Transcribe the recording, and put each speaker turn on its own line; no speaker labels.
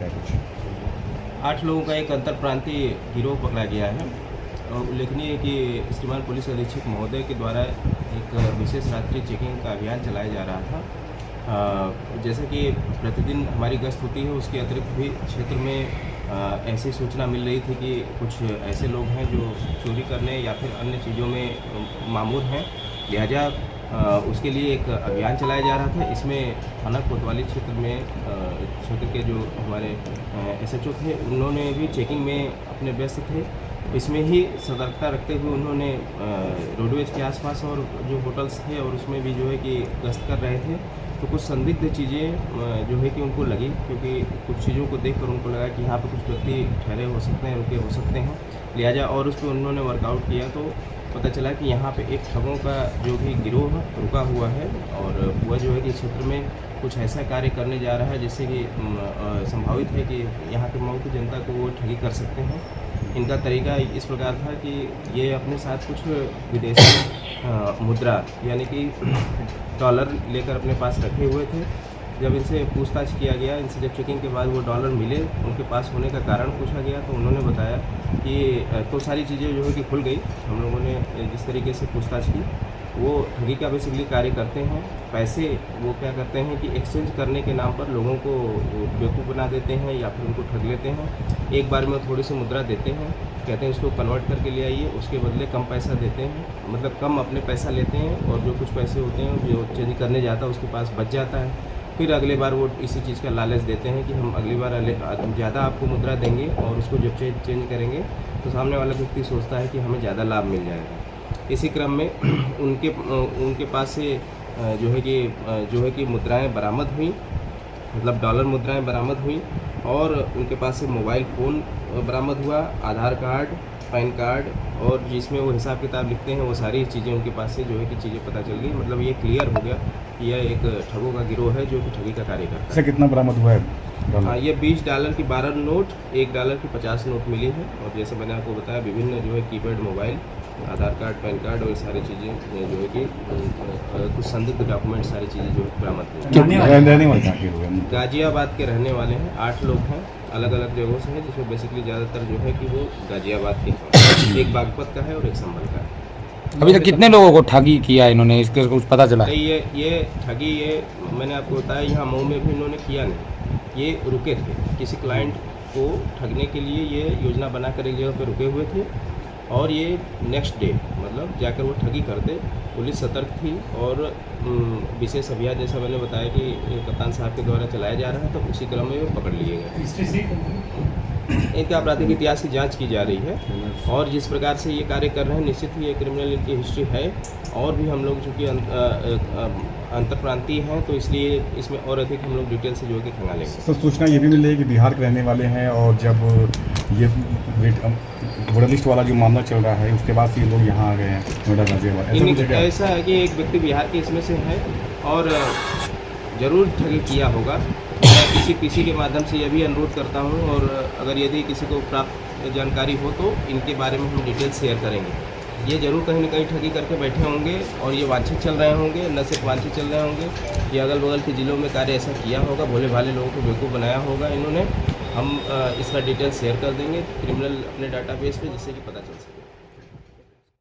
सकता है कुछ?
8 लोगों का एक अंतरप्रांतीय गिरोह पकड़ा गया है। और उल्लेखनीय है कि श्रीमान पुलिस अधीक्षक महोदय के द्वारा एक विशेष रात्रि चेकिंग का अभियान चलाया जा रहा था। जैसा कि प्रतिदिन हमारी गश्त होती है, उसके अतिरिक्त भी क्षेत्र में ऐसी सूचना मिल रही थी कि कुछ ऐसे लोग हैं जो चोरी करने या फिर अन्य चीज़ों में मामूर हैं। लिहाजा उसके लिए एक अभियान चलाया जा रहा था। इसमें थाना कोतवाली क्षेत्र में क्षेत्र के जो हमारे SHO थे, उन्होंने भी चेकिंग में अपने व्यस्त थे। इसमें ही सतर्कता रखते हुए उन्होंने रोडवेज के आसपास और जो होटल्स थे और उसमें भी जो है कि गश्त कर रहे थे, तो कुछ संदिग्ध चीज़ें जो है कि उनको लगी, क्योंकि कुछ चीज़ों को देखकर उनको लगा कि यहाँ पर कुछ व्यक्ति ठहरे हो सकते हैं, रुके हो सकते हैं। लिहाजा और उस पर उन्होंने वर्कआउट किया तो पता चला कि यहाँ पे एक ठगों का जो भी गिरोह रुका हुआ है और वह जो है कि क्षेत्र में कुछ ऐसा कार्य करने जा रहा है जिससे कि संभावित है कि यहाँ के मऊ की जनता को वो ठगी कर सकते हैं। इनका तरीका इस प्रकार था कि ये अपने साथ कुछ विदेशी मुद्रा यानी कि डॉलर लेकर अपने पास रखे हुए थे। जब इनसे पूछताछ किया गया, इनसे जब चेकिंग के बाद वो डॉलर मिले, उनके पास होने का कारण पूछा गया तो उन्होंने बताया कि तो सारी चीज़ें जो है कि खुल गई। हम लोगों ने जिस तरीके से पूछताछ की, वो ठगी का बेसिकली कार्य करते हैं। पैसे वो क्या करते हैं कि एक्सचेंज करने के नाम पर लोगों को बेवकूफ़ बना देते हैं या फिर उनको ठग लेते हैं। एक बार में थोड़ी सी मुद्रा देते हैं, कहते हैं उसको कन्वर्ट करके ले आइए, उसके बदले कम पैसा देते हैं, मतलब कम अपने पैसा लेते हैं और जो कुछ पैसे होते हैं जो चेंज करने जाता है उसके पास बच जाता है। फिर अगले बार वो इसी चीज़ का लालच देते हैं कि हम अगली बार ज़्यादा आपको मुद्रा देंगे और उसको जब चेंज करेंगे तो सामने वाला व्यक्ति सोचता है कि हमें ज़्यादा लाभ मिल जाएगा। इसी क्रम में उनके पास से जो है कि मुद्राएं बरामद हुई, मतलब डॉलर मुद्राएं बरामद हुई और उनके पास से मोबाइल फ़ोन बरामद हुआ, आधार कार्ड, पैन कार्ड और जिसमें वो हिसाब किताब लिखते हैं वो सारी चीज़ें उनके पास से जो है कि चीज़ें पता चल गई। मतलब ये क्लियर हो गया कि यह एक ठगों का गिरोह है जो कि ठगी का कार्य करता है।
इससे कितना बरामद हुआ है?
हाँ, ये $20 की 12 नोट, $1 की 50 नोट मिली है और जैसे मैंने आपको बताया विभिन्न जो है कीपैड मोबाइल, आधार कार्ड, पैन कार्ड और ये सारी चीज़ें जो है कि कुछ संदिग्ध डॉक्यूमेंट सारी चीज़ें जो है बरामद हुई। गाजियाबाद के रहने वाले हैं, 8 लोग हैं, अलग अलग जगहों से हैं, जिसमें बेसिकली ज़्यादातर जो है कि वो गाजियाबाद के हैं। एक बागपत का है और एक संभल का है।
अभी तक कितने लोगों को ठगी किया इन्होंने, इसके कुछ पता चला?
ये ठगी मैंने आपको बताया यहाँ मऊ में भी इन्होंने किया नहीं। ये रुके थे, किसी क्लाइंट को ठगने के लिए ये योजना बनाकर एक जगह पर रुके हुए थे और ये नेक्स्ट डे मतलब जाकर वो ठगी करते। पुलिस सतर्क थी और विशेष अभियान जैसा मैंने बताया कि कप्तान साहब के द्वारा चलाया जा रहा है, तो उसी क्रम में वो पकड़ लिए गए। इनके आपराधिक इतिहास की जांच की जा रही है और जिस प्रकार से ये कार्य कर रहे हैं निश्चित ही ये क्रिमिनल इनकी हिस्ट्री है और भी हम लोग चूँकि अंतरप्रांतीय हैं तो इसलिए इसमें और अधिक हम लोग डिटेल से जो है कि खंगालेंगे।
सर, सूचना ये भी मिल रही है कि बिहार के रहने वाले हैं और जब ये वोटर लिस्ट वाला जो मामला चल रहा है उसके बाद से ये लोग यहाँ आ गए हैं नोएडा गाजियाबाद।
ऐसा है कि एक व्यक्ति बिहार के इसमें से है और ज़रूर ठगी किया होगा। मैं किसी के माध्यम से यह भी अनुरोध करता हूं और अगर यदि किसी को प्राप्त जानकारी हो तो इनके बारे में हम डिटेल शेयर करेंगे। ये ज़रूर कहीं न कहीं ठगी करके बैठे होंगे और ये वांछित चल रहे होंगे, न सिर्फ वांछित चल रहे होंगे, ये अगल बगल के ज़िलों में कार्य ऐसा किया होगा, भोले भाले लोगों को बेवकूफ़ बनाया होगा इन्होंने। हम इसका डिटेल शेयर कर देंगे क्रिमिनल अपने डाटाबेस पे जिससे कि पता चल सके।